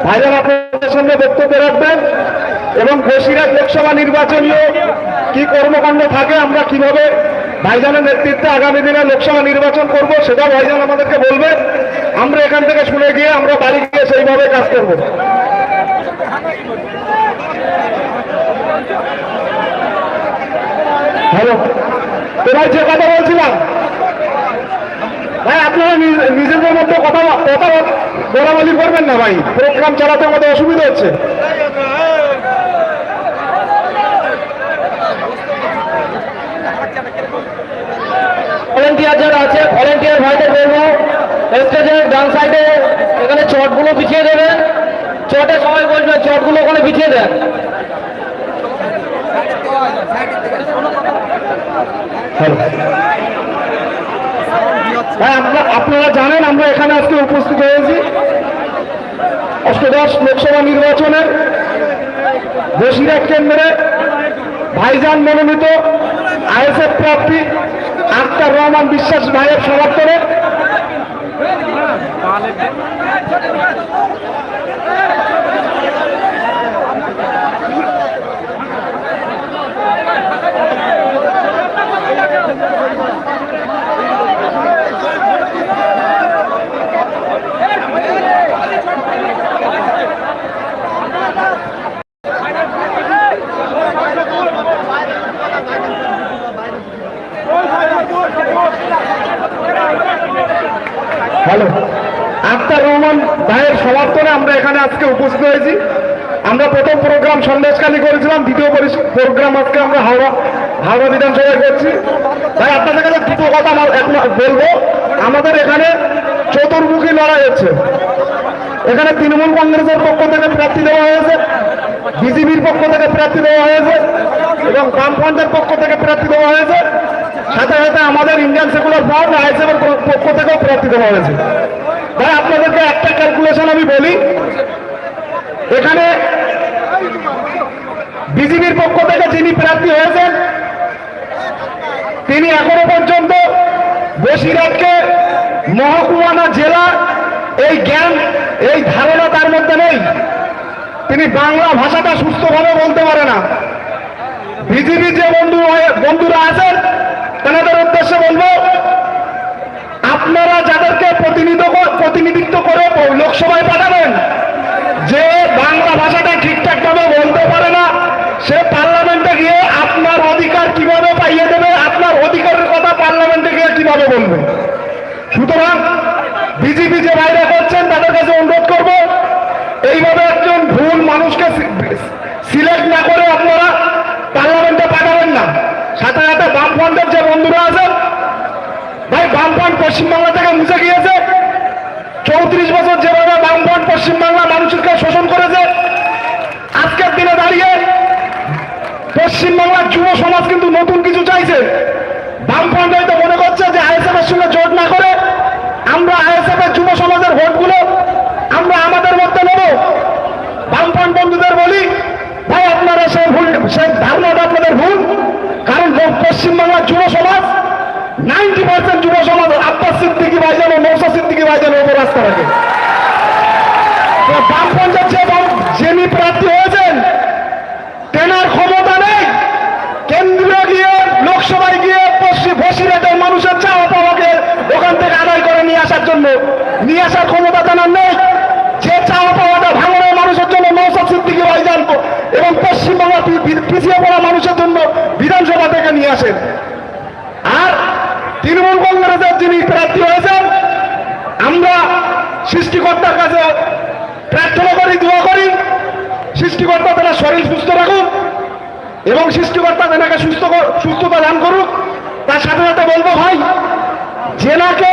ভাইজান আপনাদের সামনে বক্তব্য রাখবেন এবং বসিরহাট লোকসভা নির্বাচনীয় কি কর্মকাণ্ড থাকে, আমরা কিভাবে ভাইজানের নেতৃত্বে আগামী দিনে লোকসভা নির্বাচন করব সেটা ভাইজান আমাদেরকে বলবেন। আমরা এখান থেকে শুনে গিয়ে আমরা বাড়ি গিয়ে সেইভাবে কাজ করব। হ্যালো, তো ভাই যে কথা বলছিলাম, ভাই আপনারা নিজেদের মধ্যে কথা বলাবলি করবেন না ভাই, প্রোগ্রাম চালাতে আমাদের অসুবিধা হচ্ছে। ভলেন্টিয়ার যারা আছে, ভলেন্টিয়ার ভাইদের বলবো স্টেজের ডান সাইডে এখানে চটগুলো বিছিয়ে দেবেন। চটে সবাই বলবেন চটগুলো ওখানে বিছিয়ে দেন। ভাই আপনারা জানেন আমরা এখানে আজকে উপস্থিত হয়েছি অষ্টদশ লোকসভা নির্বাচনের বসিরহাট কেন্দ্রে ভাইজান মনোনীত আইএসএফ প্রার্থী আক্তার রহমান বিশ্বাস ভাইয়ের সমর্থনে হ্যালো, আক্তার রহমান ভাইয়ের সমর্থনে আমরা এখানে আজকে উপস্থিত হয়েছি। আমরা প্রথম প্রোগ্রাম সন্দেশখালী করেছিলাম, দ্বিতীয় প্রোগ্রাম আজকে আমরা হাওড়া বিধানসভায় করছি। ভাই আপনাদের কাছে দুটো কথা বলবো, আমাদের এখানে চতুর্মুখী লড়াই হচ্ছে। এখানে তৃণমূল কংগ্রেসের পক্ষ থেকে প্রার্থী দেওয়া হয়েছে, বিজেপির পক্ষ থেকে প্রার্থী দেওয়া হয়েছে এবং বামফ্রন্টের পক্ষ থেকে প্রার্থী দেওয়া হয়েছে। সাথে সাথে আমাদের ইন্ডিয়ান সেকুলার ফ্রন্ট আইএসএফের পক্ষ থেকেও প্রার্থী দেওয়া হয়েছে। ভাই আপনাদেরকে একটা ক্যালকুলেশন আমি বলি, এখানে বিজেপির পক্ষ থেকে যিনি প্রার্থী হয়েছেন তিনি এখনো পর্যন্ত বসিরহাটকে মহকুমা না জেলা এই জ্ঞান এই ধারণা তার মধ্যে নেই। তিনি বাংলা ভাষাটা সুস্থভাবে বলতে পারে না। বিজেপি যে বন্ধুরা আছেন তাদের উদ্দেশ্যে বলবো, আপনারা যাদেরকে প্রতিনিধিত্ব করে লোকসভায় পাঠাবেন, যে বাংলা ভাষাটা ঠিকঠাক ভাবে বলতে পারে না, সে পার্লামেন্টে গিয়ে আপনার অধিকার কিভাবে পাইয়ে দেবে, আপনার অধিকারের কথা পার্লামেন্টে গিয়ে কিভাবে বলবে। সুতরাং বিজেপি যে বাইরে করছেন তাদের কাছে অনুরোধ করব, এইভাবে একজন ভুল মানুষকে সিলেক্ট না করে আপনারা পার্লামেন্টে পাঠাবেন না। সাথে সাথে বামফ্রন্টের যে বন্ধুরা আছেন, ভাই বামফ্রন্ট পশ্চিমবাংলা থেকে মুছে গিয়েছে। 34 বছর যেভাবে বামফ্রন্ট পশ্চিমবাংলা মানুষকে শোষণ করেছে, আজকের দিনে দাঁড়িয়ে পশ্চিমবাংলার যুব সমাজ কিন্তু নতুন কিছু চাইছে। বামফ্রন্ট হয়তো মনে করছে যে আইএসএফ এর সঙ্গে জোট না করে আমরা আইএসএফ এর যুব সমাজের ভোটগুলো আমরা আমাদের মধ্যে নেব। বামফ্রন্ট বন্ধুদের বলি, ভাই আপনারা সেই ধারণাটা আপনাদের ভুল। কারণ পশ্চিমবাংলার যুব সমাজ 90% যুব সমাজ আব্বাস সিদ্দিকী ভাইজান ও নওশাদ সিদ্দিকী ভাইজানের উপর আস্থা রাখে। বামফ্রন্টের যিনি প্রার্থী হয়েছেন তেনার ক্ষমতা নেই কেন্দ্রীয় গিয়ে লোকসভায় গিয়ে বসিরহাটের মানুষের চাওয়া পাওয়াকে ওখান থেকে আদায় করে নিয়ে আসার জন্য নিয়ে আসার ক্ষমতা তেনার নেই। যে চাওয়া পাওয়াটা ভাঙনের মানুষের জন্য নওশাদ সিদ্দিকী ভাইজান এবং পশ্চিমবাংলা পিছিয়ে পড়া মানুষের জন্য বিধানসভা থেকে নিয়ে আসেন। আর তৃণমূল কংগ্রেসের যিনি প্রার্থী হয়েছেন, আমরা সৃষ্টিকর্তার কাছে প্রার্থনা করি, দোয়া করি, সৃষ্টিকর্তা তারা শরীর সুস্থ রাখুক এবং সৃষ্টিকর্তা তেনাকে সুস্থতা দান করুক। তার সাথে সাথে বলবো, ভাই জেনাকে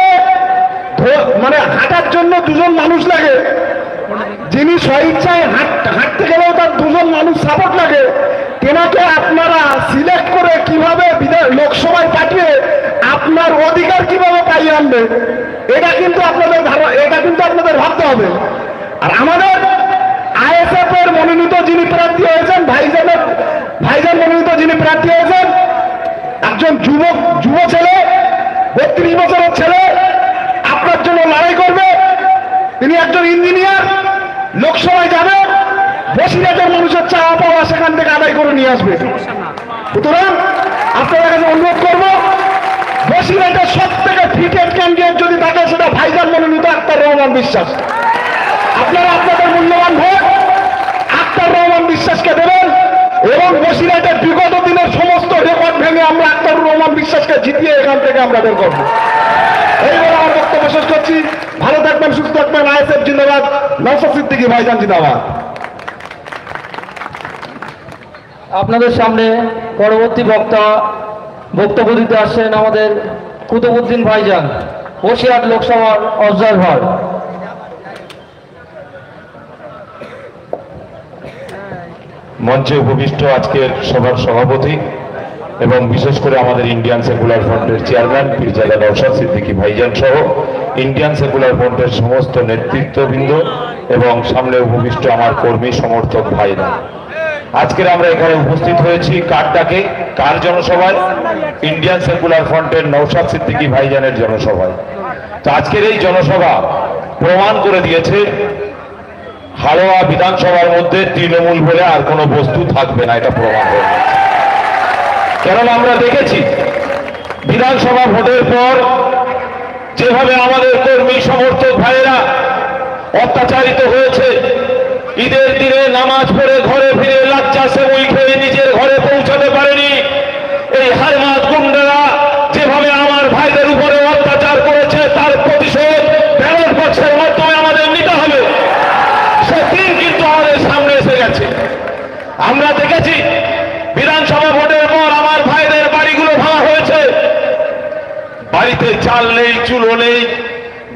মানে হাঁটার জন্য দুজন মানুষ লাগে, যিনি স্বইচ্ছায় হাঁটতে গেলেও তার দুজন মানুষ সাপোর্ট লাগে, তেনাকে আপনারা সিলেক্ট করে কিভাবে লোকসভায় পাঠিয়ে আপনার অধিকার কিভাবে পাইয়ে আনবে, এটা কিন্তু আপনাদের ভাবতে হবে। আর আমাদের আইএসএফ এর মনোনীত যিনি প্রার্থী হয়েছেন, ভাইজান মনোনীত যিনি প্রার্থী হয়েছেন, একজন যুব ছেলে, 32 বছরের ছেলে, আপনার জন্য লড়াই করবে। তিনি একজন ইঞ্জিনিয়ার, লোকসভায় যাবে, বসিরহাটের মানুষের চাওয়া পাওয়া সেখান থেকে আদায় করে নিয়ে আসবে। সুতরাং আপনাদের কাছে অনুরোধ করবো, বসিরহাটের সব থেকে ফিটেড ক্যান্ডিডেট যদি থাকে সেটা ভাইজান মনোনীত আক্তার রহমান বিশ্বাস। আপনারা আপনাদের মূল্যবান ভোট আক্তার রহমান বিশ্বাসকে দেবেন এবং বসিরহাটের বিগত দিনের সমস্ত রেকর্ড ভেঙে আমরা আক্তার রহমান বিশ্বাসকে জিতিয়ে এখান থেকে আমরা বের করবো। এই বলে আমার বক্তব্য শেষ করছি। ভালো থাকবেন, সুস্থ থাকবেন। আইএসএফ জিন্দাবাদ, নওশাদ সিদ্দিকী ভাইজান জিন্দাবাদ। আপনাদের সামনে পরবর্তী বক্তব্য দিতে আসছেন আমাদের কুতুবউদ্দিন ভাইজান, বসিরহাট লোকসভার অবজারভার। মঞ্চে উপবিষ্ট আজকের সভার সভাপতি এবং বিশেষ করে আমাদের ইন্ডিয়ান সেকুলার ফ্রন্টের চেয়ারম্যান পীরজাদা নওশাদ সিদ্দিকী ভাইজান সহ ইন্ডিয়ান সেকুলার ফ্রন্টের সমস্ত নেতৃত্ববৃন্দ এবং সামনে উপবিষ্ট আমার কর্মী সমর্থক ভাইরা, আজকের আমরা এখানে উপস্থিত হয়েছি কার ডাকে, কার জনসভায়? ইন্ডিয়ান সেকুলার ফ্রন্টের নওশাদ সিদ্দিকী ভাইজানের জনসভায়। তো আজকের এই জনসভা প্রমাণ করে দিয়েছে হাড়োয়া বিধানসভার মধ্যে তৃণমূল বলে আর কোনো বস্তু থাকবে না, এটা প্রমাণ হয়ে গেছে। কারণ আমরা দেখেছি বিধানসভা ভোটের পর যেভাবে আমাদের কর্মী সমর্থক ভাইয়েরা অত্যাচারিত হয়েছে, ঈদের দিনে নামাজ পড়ে ঘরে ফিরে লাচ্চা সেমুই খেয়ে নিজের ঘরে পৌঁছাতে পারেনি এই হারমাত গুন্ডারা যেভাবে আমার ভাইদের উপরে অত্যাচার করেছে, তার প্রতিশোধ ব্যালট বক্সের মাধ্যমে আমাদের নিতে হবে। সেদিন কিন্তু আমাদের সামনে এসে গেছে। আমরা দেখেছি বিধানসভা ভোটের পর আমার ভাইদের বাড়িগুলো ভাঙা হয়েছে, বাড়িতে চাল নেই, চুলো নেই,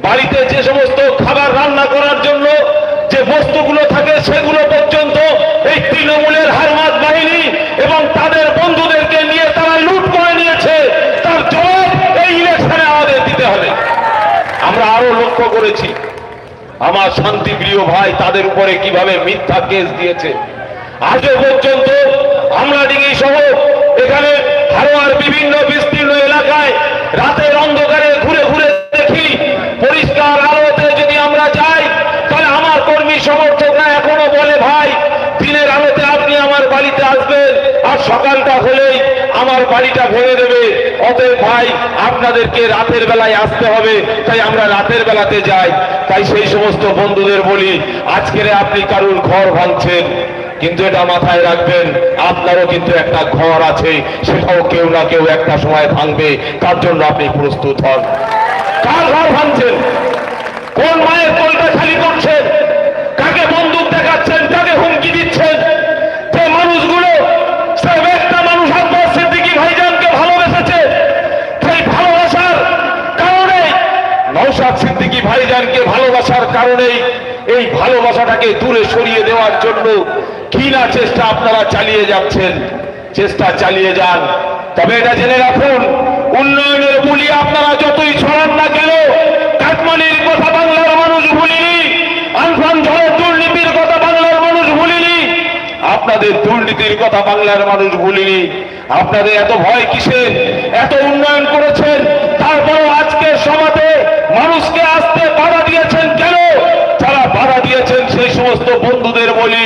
বাড়িতে যে সমস্ত খাবার রান্না করার জন্য যে বস্তুগুলো থাকে সেগুলো পর্যন্ত এই তৃণমূলের হারমাত বাহিনী এবং তাদের বন্ধুদেরকে নিয়ে তারা লুট করে নিয়েছে। তার জবাব এই ইলেকশনে আমাদের দিতে হবে। আমরা আরো লক্ষ্য করেছি আমার শান্তিপ্রিয় ভাই তাদের উপরে কিভাবে মিথ্যা কেস দিয়েছে। আজও পর্যন্ত আমরা ডিঙ্গি সহ এখানে হারোয়ার বিভিন্ন বিস্তীর্ণ এলাকায় রাতের অন্ধকারে ঘুরে ঘুরে দেখি, পরিষ্কার আলোতে যদি আমরা যাই তাহলে আমার কর্মী সমর্থকরা এখনো বলে, ভাই দিনের আলোতে আপনি আমার বাড়িতে আসবেন আর সকালটা হলেই আমার বাড়িটা ভেঙে দেবে, অতএব ভাই আপনাদেরকে রাতের বেলায় আসতে হবে। তাই আমরা রাতের বেলাতে যাই। তাই সেই সমস্ত বন্ধুদের বলি, আজকের আপনি কারুর ঘর ভাঙছেন, কিন্তু এটা মাথায় রাখবেন আপনারও কিন্তু একটা ঘর আছে, সেটাও কেউ না কেউ একটা সময় ভাঙবে, তার জন্য আপনি প্রস্তুত হন। কার ঘর ভাঙছেন? কোন মায়ের কোলটা খালি করছেন? কাকে বন্দুক দেখাচ্ছেন? কাকে হুমকি দিচ্ছেন? যে মানুষগুলো সব একটা মানুষ আব্বাস সিদ্দিকী ভাইজানকে ভালোবেসেছে, সেই ভালোবাসার কারণে নওশাদ সিদ্দিকী ভাইজানকে ভালোবাসার কারণেই এই ভালোবাসাটাকে দূরে সরিয়ে দেওয়ার জন্য কি না চেষ্টা আপনারা চালিয়ে যাচ্ছেন। চেষ্টা চালিয়ে যান, তবে এটা জেনে রাখুন, উন্নয়নের বুলি আপনারা যতই ছড়ান না কেন, কাটমানির কথা বাংলার মানুষ ভুলিনি, আমফান ঝড়ের দুর্নীতির কথা বাংলার মানুষ ভুলিনি, আপনাদের দুর্নীতির কথা বাংলার মানুষ ভুলিনি। আপনাদের এত ভয় কিসের? এত উন্নয়ন করেছেন, তারপরও আজকের সভাতে মানুষকে আসতে বাধা দিয়েছেন কেন? যারা বাধা দিয়েছেন সেই সমস্ত বন্ধুদের বলি,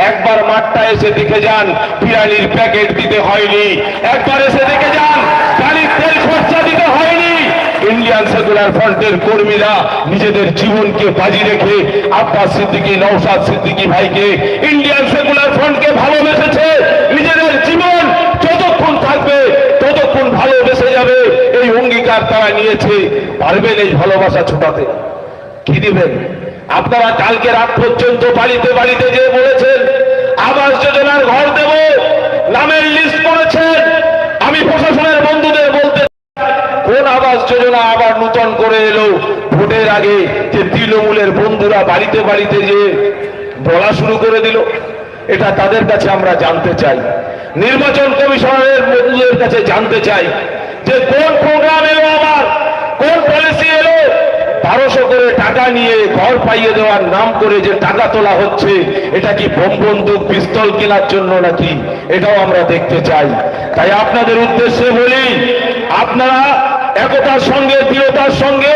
একবার মাঠটা এসে দেখে যান, বিরিয়ানির প্যাকেট দিতে হয়নি। একবার এসে দেখে যান, গাড়ির তেল খরচা দিতে হয়নি। ইন্ডিয়ান সেকুলার ফ্রন্টের কর্মীরা নিজেদের জীবনকে বাজি রেখে আব্বাস সিদ্দিকী, নওশাদ সিদ্দিকী ভাইকে, ইন্ডিয়ান সেকুলার ফ্রন্টকে ভালোবেসেছে। নিজেদের জীবন যতক্ষণ থাকবে ততক্ষণ ভালোবেসে যাবে, এই অঙ্গীকার তারা নিয়েছে। পারবেন এই ভালোবাসা ছোটাতে? কি দিবেন? আপনারা কালকে রাত পর্যন্ত বাড়িতে বাড়িতে যে বলেছেন আবাস যোজনার ঘর দেব, নামের লিস্ট করেছেন। আমি প্রশাসনের বন্ধুদের বলতে, কোন আবাস যোজনা আবার নূতন করে এলো ভোটের আগে, যে তৃণমূলের বন্ধুরা বাড়িতে বাড়িতে যে বলা শুরু করে দিল? এটা তাদের কাছে আমরা জানতে চাই, নির্বাচন কমিশনের বন্ধুদের কাছে জানতে চাই যে কোন প্রোগ্রাম এলো, আবার কোন পলিসি এলো। 1200 করে টাকা নিয়ে ঘর পাইয়ে দেওয়ার নাম করে যে টাকা তোলা হচ্ছে, এটা কি বোম বন্দুক পিস্তল কেনার জন্য নাকি? এটাও আমরা দেখতে চাই। তাই আপনাদের উদ্দেশ্যে বলি, আপনারা একতার সঙ্গে, দৃঢ়তার সঙ্গে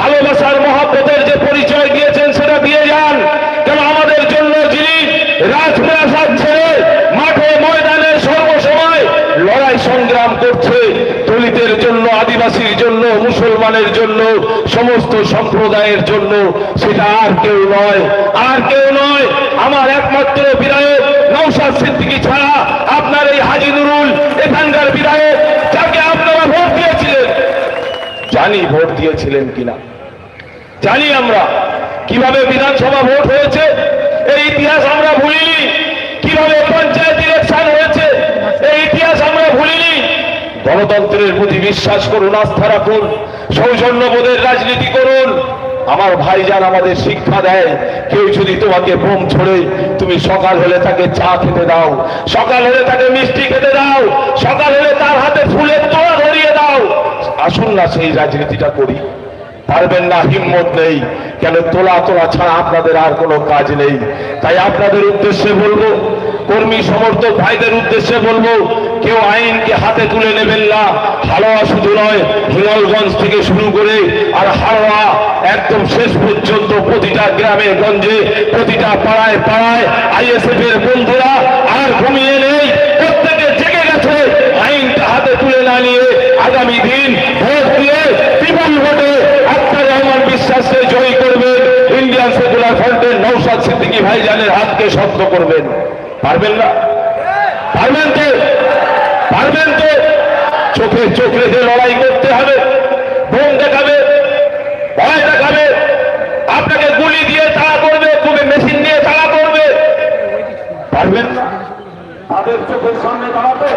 ভালোবাসার মহব্বতের যে পরিচয় দিয়েছেন সেটা দিয়ে যান। কেন আমাদের মুসলমানের জন্য, সমস্ত সম্প্রদায়ের জন্য, সেটা আর কেউ নয়, আর কেউ নয়, আমার একমাত্র বিধায়ক নওশাদ সিদ্দিকী ছাড়া আপনার এই হাজী নুরুল এখানকার বিধায়ক, যাকে আপনারা ভোট দিয়েছিলেন। জানি ভোট দিয়েছিলেন কিনা, জানি আমরা কিভাবে বিধানসভা ভোট হয়েছে, এই ইতিহাস আমরা ভুলিনি। কিভাবে পঞ্চায়েত ইলেকশন হয়েছে, এই ইতিহাস আমরা ভুলিনি। গণতন্ত্রের প্রতি বিশ্বাস করুন, আস্থা রাখুন, সৌজন্যবোধের রাজনীতি করুন। আমার ভাইজান আমাদের শিক্ষা দেয়, কেউ যদি তোমাকে বোম ছড়ে, তুমি সকাল হলে তাকে চা খেতে দাও, সকাল হলে তাকে মিষ্টি খেতে দাও, সকাল হলে তার হাতে ফুলের তোড়া ধরিয়ে দাও। আসুন না সেই রাজনীতিটা করি। পারবেন না, হিম্মত নেই, কেন তোলা তোলা ছাড়া আপনাদের আর কোনো কাজ নেই। তাই আপনাদের উদ্দেশ্যে বলবো, কর্মী সমর্থক ভাইদের উদ্দেশ্যে বলবো, কেউ আইনকে হাতে তুলে নেবেন না। হালুয়া শুধু নয়, হিঙ্গলগঞ্জ থেকে শুরু করে আর হালুয়া একদম শেষ পর্যন্ত প্রতিটা গ্রামে গঞ্জে, প্রতিটা পাড়ায় পাড়ায় আইএসএফ এর বন্ধুরা আর ঘুমিয়ে নেই, প্রত্যেকে জেগে গেছে। আইনটা হাতে তুলে না নিয়ে আগামী দিন ভোট দিয়ে বিপুল ভোটে আপনারা আমার বিশ্বাসকে জয়ী করবেন। ইন্ডিয়ান সেকুলার ফ্রন্টের নওশাদ সিদ্দিকী ভাইজানের হাতকে শক্ত করবেন। পারবেন না? পারবেন তো? পারবেন তো? চোখে চোখ রেখে লড়াই করতে হবে। বোম দেখাবে, ভয় দেখাবে, আপনাকে গুলি দিয়ে তাড়া করবে, খুবই মেশিন দিয়ে তাড়া করবে। পারবেন না? তাদের চোখের সামনে দাঁড়াতে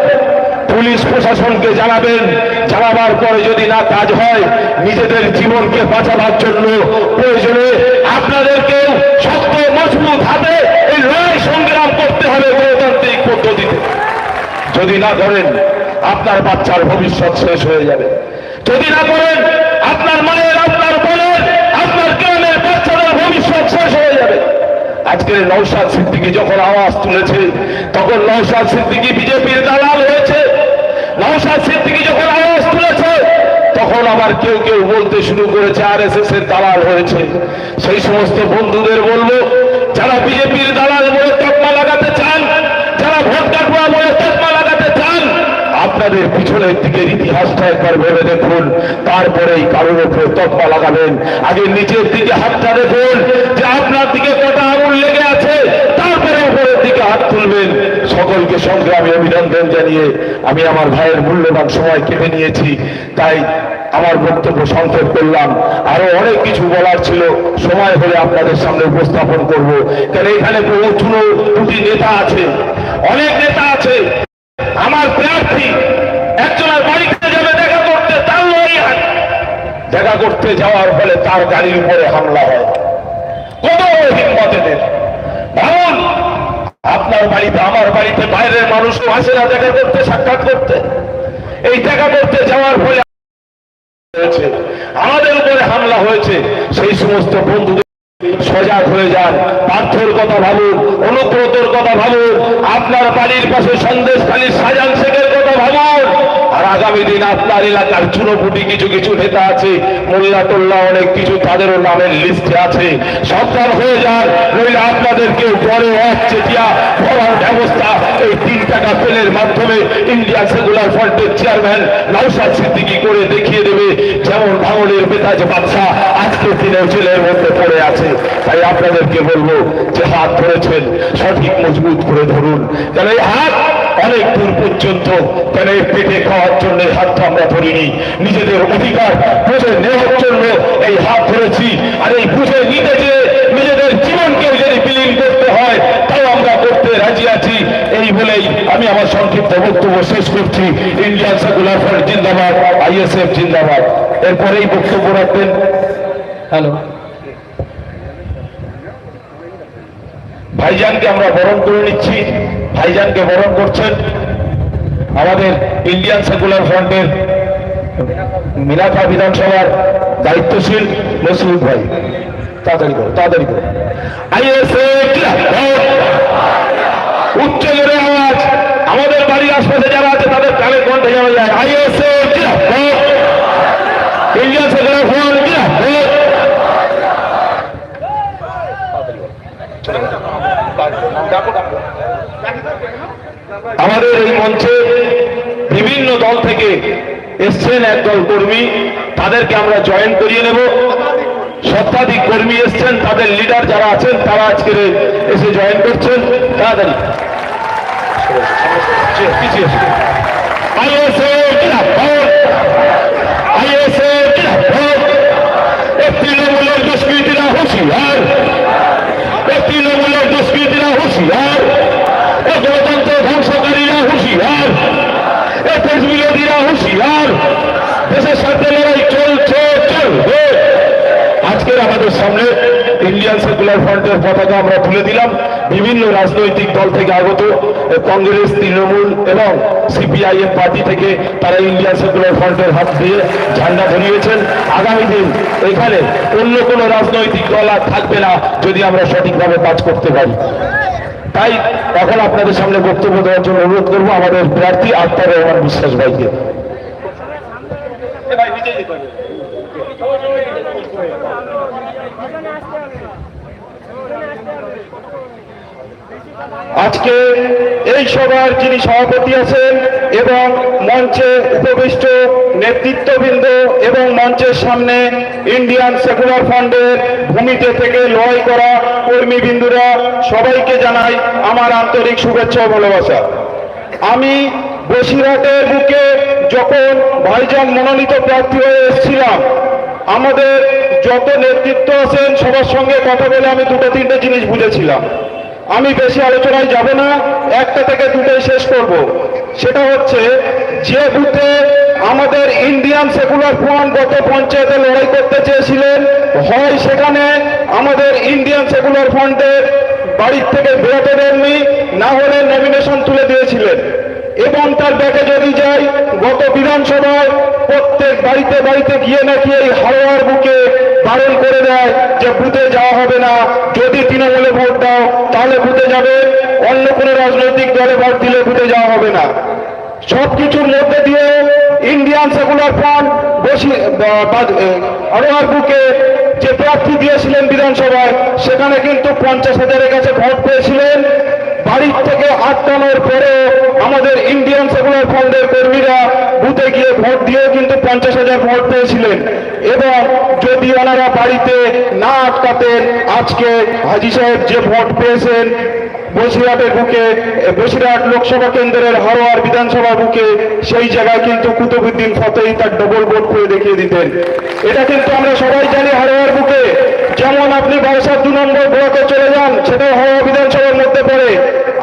পুলিশ প্রশাসনকে জানাবেন। জানাবার পরে যদি না কাজ হয়, নিজেদের জীবনকে বাঁচাবার জন্য প্রয়োজনে আপনাদেরকে শক্ত মজবুত হাতে এই লড়াই সংগ্রাম করতে হবে গণতান্ত্রিক পদ্ধতিতে। যদি না করেন, আপনার বাচ্চার ভবিষ্যৎ শেষ হয়ে যাবে। যদি না করেন, আপনার মায়ের, আপনার বোনের, আপনার গ্রামের বাচ্চাদের ভবিষ্যৎ শেষ হয়ে যাবে। আজকের নওশাদ সিদ্দিকী যখন আওয়াজ তুলেছে, তখন নওশাদ সিদ্দিকী বিজেপির দালাল হয়েছে। নওশাদ সিদ্দিকী যখন আওয়াজ তুলেছে, তখন আবার কেউ কেউ বলতে শুরু করেছে আরএসএস এর দালাল হয়েছে। সেই সমস্ত বন্ধুদের বলবো, যারা বিজেপির দালাল বলে তকমা লাগাতে চান, যারা ভোট কাটুয়া বলে তকমা লাগাতে চান, আপনাদের পিছনের দিকের ইতিহাসটা একবার ভেবে দেখুন, তারপরেই কারোর উপরে তকমা লাগাবেন। আগে নিচের দিকে হাতটা দেখুন যে আপনার দিকে কটা আঙুল লেগে আছে, তারপরে উপরের দিকে হাত তুলবেন। সকলকে সংগ্রামী অভিনন্দন জানিয়ে আমি আমার ভাইয়ের মূল্যবান সময় কেটে নিয়েছি, তাই আমার বক্তব্য সংক্ষেপ করলাম। আরো অনেক কিছু বলার ছিল, সময় হলে আপনাদের সামনে উপস্থাপন করব। কারণ এখানে প্রচুর দুটি নেতা আছে, অনেক নেতা আছে। আমার প্রার্থী একজনের বাড়িতে যাবে দেখা করতে, তার লড়াই হয়, দেখা করতে যাওয়ার ফলে তার গাড়ির উপরে হামলা হয়। কত হিম্মত এদের! ভাবুন, আপনার বাড়িতে, আমার বাড়িতে বাইরের মানুষও আসে না দেখা করতে, সাক্ষাৎ করতে। এই দেখা করতে যাওয়ার ফলে আমাদের উপরে হামলা হয়েছে। সেই সমস্ত বন্ধুদের সজাগ হয়ে যান, পার্থর কথা ভাবুন, অনুব্রতর কথা ভাবুন, আপনার বাড়ির পাশে সন্দেশখালীর শাহজাহান শেখের কথা ভাবুন। আর আগামী দিন আপনার এলাকার চুনোপুটি কিছু কিছু নেতা আছে, মোল্লাটোল্লা অনেক কিছু, তাদেরও নামের লিস্টে আছে। সাবধান হয়ে যান, নইলে আপনাদেরকে পরে এক চেটিয়া ভরার ব্যবস্থা এই 3 টাকা পেলের মাধ্যমে ইন্ডিয়ান সেকুলার ফ্রন্টের চেয়ারম্যান নওশাদ সিদ্দিকী করে দেখিয়ে দেবে। যেমন ভাঙড়ের বেতাজ বাদশা আজকের দিনেও জেলের মধ্যে পড়ে আছে। তাই আপনাদেরকে বলবো যে হাত ধরেছেন, সঠিক মজবুত করে ধরুন। কেন এই হাত অনেক দূর পর্যন্ত, কেন এই পেটে খাওয়ার জন্য হাতটা আমরা ধরিনি, নিজেদের অধিকার বুঝে নেওয়ার জন্য এই হাত ধরেছি। আর এই বুঝে নিতে যে নিজেদের জীবনকেও যদি বিলীন করতে হয়, তাও আমরা করতে রাজি আছি। এই বলেই আমি আমার সংক্ষিপ্ত বক্তব্য শেষ করছি। ইন্ডিয়ান সেকুলার ফ্রন্ট জিন্দাবাদ, আইএসএফ জিন্দাবাদ। এরপরেই বক্তব্য রাখবেন। হ্যালো, ভাইজানকে আমরা বরণ করে নিচ্ছি। ভাইজানকে বরণ করছেন আমাদের ইন্ডিয়ান সেকুলার ফ্রন্টের মিনাখা বিধানসভার দায়িত্বশীল মসরুফ ভাই। তাড়াতাড়ি করো, তাড়াতাড়ি করো। আইএসএফ উচ্চ জোরে আওয়াজ, আমাদের বাড়ির আশপাশে যারা আছে তাদের কানে কণ্ঠে যাওয়া যায়। ISF Indian secular front. আমাদের এই মঞ্চে বিভিন্ন দল থেকে এসছেন একদল কর্মী, তাদেরকে আমরা জয়েন করিয়ে নেব। শতাধিক কর্মী এসছেন, তাদের লিডার যারা আছেন তারা আজকে এসে জয়েন করছেন। তাড়াতাড়ি পিছিয়ে তৃণমূলের দুষ্কৃতীরা হুঁশিয়ার, তৃণমূলের দুষ্কৃতীরা হুঁশিয়ার, গণতন্ত্র ধ্বংসকারীরা হুঁশিয়ার, দেশ বিরোধীরা হুঁশিয়ার। দেশের সাথে লড়াই চলছে, চলবে। আজকের আমাদের সামনে ইন্ডিয়ান সেকুলার ফ্রন্টের পতাকা আমরা তুলে দিলাম। বিভিন্ন রাজনৈতিক দল থেকে আগত কংগ্রেস, তৃণমূল এবং সিপিআইএম পার্টি থেকে তারা ইন্ডিয়ান সেকুলার ফ্রন্টের হাত দিয়ে ঝান্ডা ধরিয়েছেন। আগামী দিন এখানে অন্য কোনো রাজনৈতিক দল আর থাকবে না যদি আমরা সঠিকভাবে কাজ করতে পারি। তাই এখন আপনাদের সামনে বক্তব্য দেওয়ার জন্য অনুরোধ করবো আমাদের প্রার্থী আক্তার রহমান বিশ্বাস ভাইকে। আজকে এই সভার যিনি সভাপতি আছেন এবং মঞ্চে উপবিষ্ট নেতৃত্ববৃন্দ এবং মঞ্চের সামনে ইন্ডিয়ান সেকুলার ফ্রন্টের ভূমিতে থেকে লড়াই করা কর্মীবৃন্দুরা, সবাইকে জানাই আমার আন্তরিক শুভেচ্ছা ও ভালোবাসা। আমি বসিরহাটের বুকে যখন ভাইজান মনোনীত প্রার্থী হয়ে এসেছিলাম, আমাদের যত নেতৃত্ব আছেন সবার সঙ্গে কথা বলে আমি দুটো তিনটে জিনিস বুঝেছিলাম। আমি বেশি আলোচনায় যাব না, একটা থেকে দুটোই শেষ করব। সেটা হচ্ছে, যে বুথে আমাদের ইন্ডিয়ান সেকুলার ফ্রন্ট গত পঞ্চায়েতে লড়াই করতে চেয়েছিলেন, হয় সেখানে আমাদের ইন্ডিয়ান সেকুলার ফ্রন্টের বাড়ির থেকে বেরোতে দেননি, না হলে নমিনেশন তুলে দিয়েছিলেন। এবং তার ব্যাকে যদি যাই, গত বিধানসভায় প্রত্যেক বাড়িতে বাড়িতে গিয়ে নাকি এই হাওড়ার বুকে বারণ করে দেয় যে বুথে যাওয়া হবে না, যদি তৃণমূলে ভোট দাও তাহলে বুথে যাবে, অন্য কোনো রাজনৈতিক দলে ভোট দিলে বুথে যাওয়া হবে না। সবকিছুর মধ্যে দিয়ে ইন্ডিয়ান সেকুলার ফ্রন্ট হাওড়ার বুকে যে প্রার্থী দিয়েছিলেন বিধানসভায়, সেখানে কিন্তু 50,000-এর কাছে ভোট পেয়েছিলেন। বাড়ির থেকে আটকানোর পরে আমাদের ইন্ডিয়ান সেকুলার ফ্রন্টের কর্মীরা বুথে গিয়ে ভোট দিয়েও কিন্তু 50,000 ভোট পেয়েছিলেন। এবং যদি ওনারা বাড়িতে না আটকাতেন, আজকে হাজী সাহেব যে ভোট পেয়েছেন বসিরহাটের বুকে, বসিরহাট লোকসভা কেন্দ্রের হারোয়ার বিধানসভা বুকে, সেই জায়গায় কিন্তু কুতুবুদ্দিন ফতেহি তার ডবল ভোট করে দেখিয়ে দিতেন। এটা কিন্তু আমরা সবাই জানি। হারোয়ার বুকে যেমন আপনি বারাসাত 2 নম্বর ব্লকে চলে যান, সেটাও হাওড়া বিধানসভার মধ্যে পড়ে।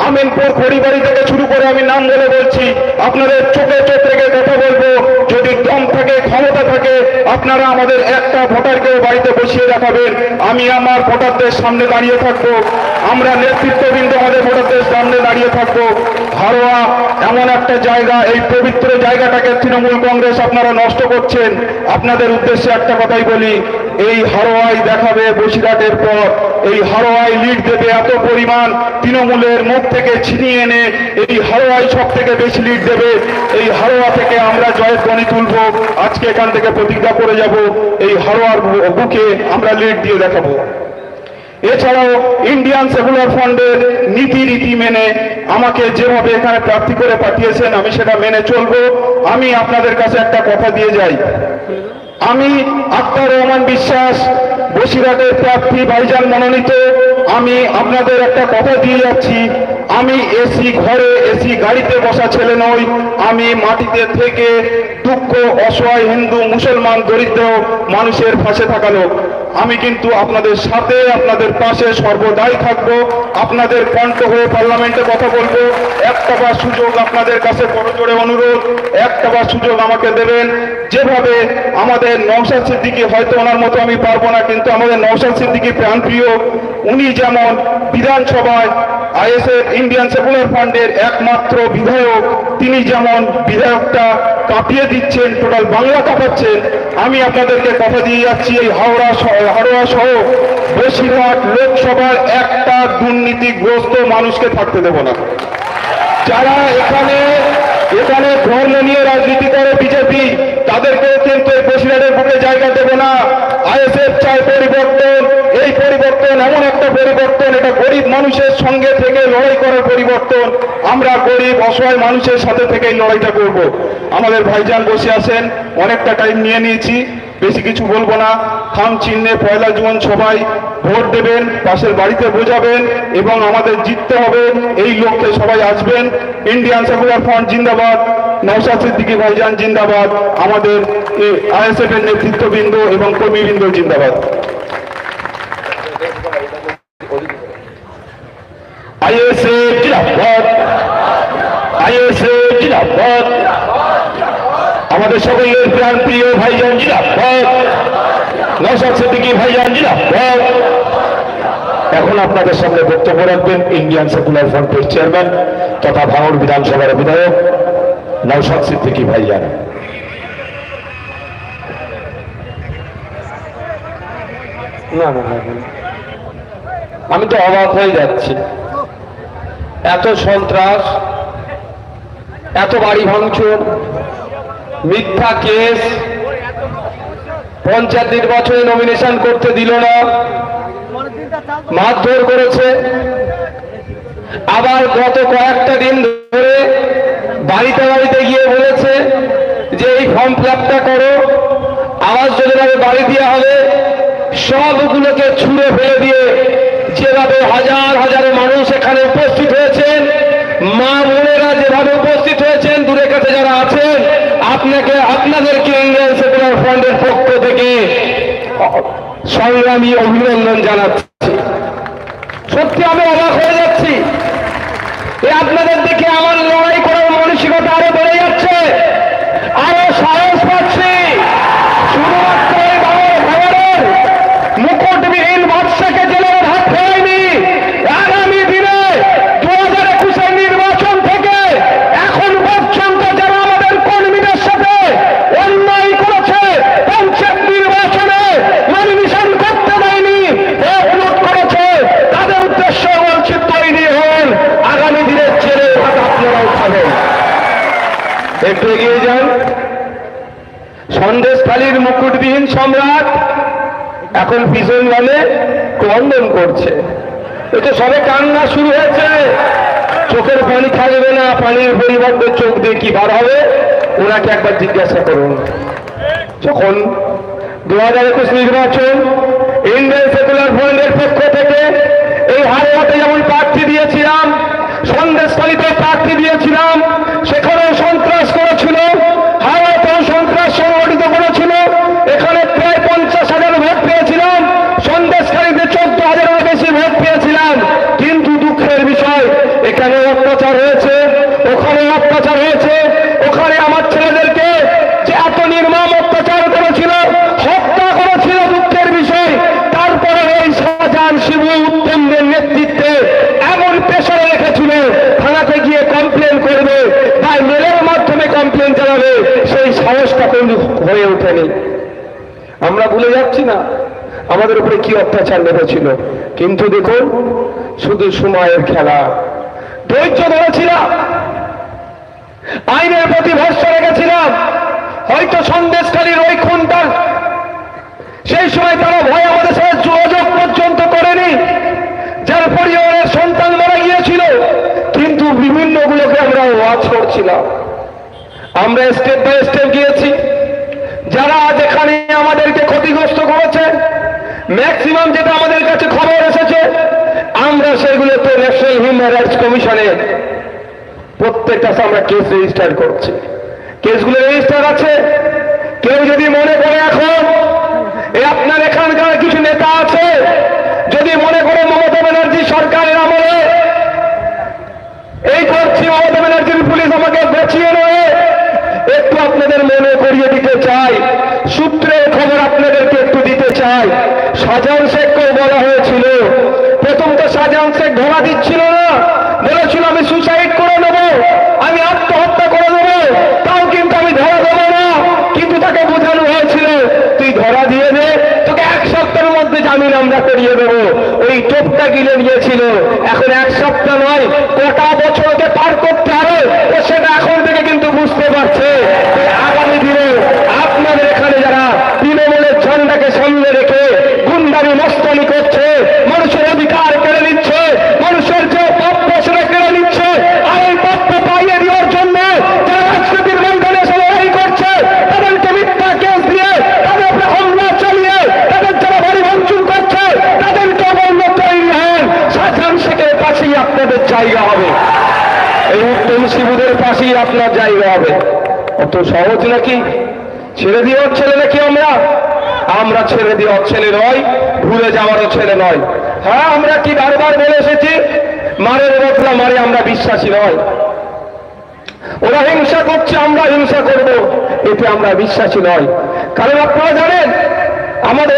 আমিনপুর খড়িবাড়ি থেকে শুরু করে আমি নাম বলে বলছি, আপনাদের চোখে চোখ রেখে কথা বলবো, যদি দম থাকে, ক্ষমতা থাকে, আপনারা আমাদের একটা ভোটারকেও বাড়িতে বসিয়ে দেখাবেন। আমি আমার ভোটারদের সামনে দাঁড়িয়ে থাকবো, আমরা নেতৃত্ববৃন্দ আমাদের ভোটারদের সামনে দাঁড়িয়ে থাকবো। হারোয়া এমন একটা জায়গা, এই পবিত্র জায়গাটাকে তৃণমূল কংগ্রেস আপনারা নষ্ট করছেন। আপনাদের উদ্দেশ্যে একটা কথাই বলি, এই হারোয়াই দেখাবে বসিরহাটের পর, এই হারোয়াই লিড দেবে এত পরিমাণ, তৃণমূলের মুখ থেকে ছিনিয়ে এনে এই হারোয়াই সব থেকে বেশি লিড দেবে। এই হারোয়া থেকে আমরা জয়ের ধ্বনি তুলব। আজকে এখান থেকে প্রতিজ্ঞা করে যাব, এই হারোয়ার বুকে আমরা লিড দিয়ে দেখাবো। এছাড়াও ইন্ডিয়ান সেকুলার ফ্রন্টের নীতি মেনে আমাকে যেভাবে এখানে প্রার্থী করে পাঠিয়েছেন, আমি সেটা মেনে চলবো। আমি আপনাদের কাছে একটা কথা দিয়ে যাই, আমি আক্তার রহমান বিশ্বাস, বসিরহাটের প্রার্থী, ভাইজান মনোনীত। আমি আপনাদের একটা কথা দিয়ে যাচ্ছি, আমি এসি ঘরে এসি গাড়িতে বসা ছেলে নই। আমি মাটিতে থেকে দুঃখ, অসহায় হিন্দু, মুসলমান, দরিদ্র মানুষের পাশে থাকা লোক। আমি কিন্তু আপনাদের সাথে, আপনাদের পাশে সর্বদাই থাকবো, আপনাদের কণ্ঠ হয়ে পার্লামেন্টে কথা বলবো। একটাবার সুযোগ আপনাদের কাছে বড় জোরে অনুরোধ, একটাবার সুযোগ আমাকে দেবেন। যেভাবে আমাদের নওশাদ সিদ্দিকী, হয়তো ওনার মতো আমি পারবো না, কিন্তু আমাদের নওশাদ সিদ্দিকী প্রাণপ্রিয়, উনি যেমন বিধানসভায় আইএসএফ ইন্ডিয়ান সেকুলার ফ্রন্টের একমাত্র বিধায়ক, তিনি যেমন বিধায়কটা কাঁপিয়ে দিচ্ছেন, টোটাল বাংলা কাঁপাচ্ছেন। আমি আপনাদেরকে কথা দিয়ে যাচ্ছি, এই হাওড়া সহ বসিরহাট লোকসভার একটা দুর্নীতিগ্রস্ত মানুষকে থাকতে দেব না। যারা এখানে ধর্ম নিয়ে রাজনীতি করে বিজেপি, তাদেরকেও কিন্তু এই বসিরহাটের বুকে জায়গা দেব না। আইএসএফ চায় পরিবর্তন। এই পরিবর্তন এমন একটা পরিবর্তন, এটা গরিব মানুষের সঙ্গে থেকে লড়াই করার পরিবর্তন। আমরা গরিব অসহায় মানুষের সাথে থেকে এই লড়াইটা করব। আমাদের ভাইজান বসে আছেন, অনেকটা টাইম নিয়ে নিয়েছি। বেশি কিছু বলবো না। খাম চিহ্নে 1 জুন সবাই ভোট দেবেন, পাশের বাড়িতে বোঝাবেন এবং আমাদের জিততে হবে, এই লক্ষ্যে সবাই আসবেন। ইন্ডিয়ান সেকুলার ফ্রন্ট জিন্দাবাদ, নওশাদ সিদ্দিকী ভাইজান জিন্দাবাদ, আমাদের আইএসএফ এর নেতৃত্ববৃন্দ এবং কর্মীবৃন্দ জিন্দাবাদ। আইএসএফ জিন্দাবাদ, আইএসএফ জিন্দাবাদ, আমাদের সকলের প্রাণ প্রিয় ভাইজান জিন্দাবাদ, নওশাদ সিদ্দিকী ভাইজান জিন্দাবাদ। এখন আপনাদের সামনে বক্তব্য রাখবেন ইন্ডিয়ান সেকুলার ফ্রন্টের চেয়ারম্যান তথা ভাঙড় বিধানসভার বিধায়ক নওশাদ সিদ্দিকী ভাইজান। না না না, আমি তো অবাক হয়ে যাচ্ছি। এত সন্ত্রাস, এত বাড়ি ভাঙচুর, মিথ্যা কেস, পঞ্চায়েত নির্বাচনে নমিনেশন করতে দিল না, মারধর করেছে। আবার গত কয়েকটা দিন ধরে বাড়িতে বাড়িতে গিয়ে বলেছে যে এই ফর্ম ফিল-আপটা করো, আবাস যোজনার বাড়ি দেওয়া হবে। সবগুলোকে ছুঁড়ে ফেলে দিয়ে যেভাবে হাজার হাজার মানুষ এখানে উপস্থিত হয়েছেন, মা বোনেরা যেভাবে উপস্থিত হয়েছেন, দূরে কাছে যারা আছেন, আপনাদেরকে ইন্ডিয়ান সেকুলার ফ্রন্টের পক্ষ থেকে সংগ্রামী অভিনন্দন জানাচ্ছি। সত্যি আমি অবাক হয়ে যাচ্ছি। আপনাদের দেখে আমার লড়াই করার মানসিকতা আরো বেড়ে যাচ্ছে, আরো সাহস পাচ্ছি। শুধুমাত্র ভাঙড়ের মুকুটবিহীন বাদশাকে জেলের হাত ফেরায়নি। আগামী দিনে 2021 নির্বাচন থেকে এখন পর্যন্ত যারা আমাদের কর্মীদের সাথে অন্যায় করেছে, পঞ্চায়েত নির্বাচনে নমিনেশন করতে দেয়নি, অনুরোধ করেছে, তাদের উদ্দেশ্য বলছি তৈরি হন। আগামী দিনের জেলের হাত আপনারাও খাবেন। একটু এগিয়ে যান। সন্দেশখালীর মুকুটবিহীন সম্রাট এখন ভীষণ মানে ক্রন্দন করছে। এটা সবে কান্না শুরু হয়েছে। চোখের পানি থাকবে না, পানির পরিবর্তে চোখ দিয়ে কি বার হবে ওনাকে একবার জিজ্ঞাসা করুন। যখন 2021 নির্বাচন ইন্ডিয়ান সেকুলার ফ্রন্টের পক্ষ থেকে এই হারোয়াতে যেমন প্রার্থী দিয়েছিলাম, সন্দেশখালীতে প্রার্থী দিয়েছিলাম, সেখানেও সন্ত্রাস করেছিল, হারোয়াতেও সন্ত্রাস সংগঠিত করেছিল। এখানে প্রায় 50,000 ভোট পেয়েছিলাম, সন্দেশখালীতে 14,000-এর বেশি ভোট পেয়েছিলাম। কিন্তু দুঃখের বিষয়, এখানে অত্যাচার হয়েছে, ওখানে অত্যাচার হয়েছে। ওখানে আমার ছেলেদেরকে যে এত নির্মম অত্যাচার করেছিল, হত্যা করেছিল, দুঃখের বিষয়। তারপরে এই শাহজাহান শিবু উত্তমদের নেতৃত্বে এমন প্রেশারে রেখেছিল, থানাতে গিয়ে কমপ্লেন করবে বা মেলের মাধ্যমে কমপ্লেন জানাবে, সেই সাহসটা কিন্তু হয়ে ওঠেনি। আমরা ভুলে যাচ্ছি না আমাদের উপরে কি অত্যাচার নেমেছিল। কিন্তু দেখুন, শুধু সময়ের খেলা। ধৈর্য ধরেছিলাম, আইনের প্রতি ভরসা রেখেছিলাম। হয়তো সন্দেশখালীর ওই খুনটা সেই সময় তারা ভয় আমাদের সাথে যোগাযোগ পর্যন্ত করেনি, যার পরিবারের সন্তান মারা গিয়েছিল। কিন্তু বিভিন্নগুলোকে আমরা ওয়াচ করছিলাম। আমরা স্টেপ বাই স্টেপ গিয়েছি। যারা আজ এখানে আমাদেরকে ক্ষতিগ্রস্ত করেছে, ম্যাক্সিমাম যেটা আমাদের কাছে খবর এসেছে, আমরা সেগুলোতে ন্যাশনাল হিউম্যান রাইটস কমিশনে প্রত্যেকটা আমরা কেস রেজিস্টার করছি। কেসগুলো রেজিস্টার আছে। কেউ যদি মনে করে এখন আপনার এখানকার কিছু নেতা আছে, যদি মনে করে মমতা ব্যানার্জি সরকারের আমলে এই করছি, মমতা ব্যানার্জির পুলিশ আমাকে বেঁচিয়ে নেবে, একটু আপনাদের মনে করিয়ে দিতে চাই, সূত্রের খবর আপনাদেরকে একটু দিতে চাই। শাহজাহান শেখকেও বলা হয়েছিল, প্রথম তো শাহজাহান শেখ ধরা দিচ্ছিল না, বলেছিল আমি সুসাইড করে নেব, আমি আত্মহত্যা করে নেব, তাও কিন্তু আমি ধরা দেবো না। কিন্তু তাকে বোঝানো হয়েছিল তুই ধরা দিয়ে দে, তোকে 1 সপ্তাহের মধ্যে জামিন আমরা করিয়ে দেবো। ওই টোপটা গিলে নিয়েছিল। এখন 1 সপ্তাহ নয়, কটা বছরকে পার করতে হবে সেটা এখন থেকে কিন্তু বুঝতে পারছে। আগামী দিনে আপনাদের এখানে যারা তৃণমূলের ঝান্ডাকে সামনে রেখে গুন্ডামি মস্তানি করছে, মানুষের অধিকার কেড়ে নিচ্ছে, মানুষের যে প্রাপ্য সেটা কেড়ে নিচ্ছে, আর এই প্রাপ্য পাইয়ে দেওয়ার জন্য যারা রাজনীতির ময়দানে এসে লড়াই করছে, তাদেরকে মিথ্যা কেস দিয়ে তাদের তবেই আপনার জায়গা হবে। অত সহজ নাকি? ছেড়ে দেওয়ার ছেলে নাকি আমরা? আমরা ছেড়ে দেওয়ার ছেলে নয়, ভুলে যাওয়ারও ছেলে নয়। হ্যাঁ, আমরা কি বারবার বলে এসেছি, মারের বদলা মারে আমরা বিশ্বাসী নয়। ওরা হিংসা করছে, আমরা হিংসা করব, এতে আমরা বিশ্বাসী নয়। কারণ আপনারা জানেন আমাদের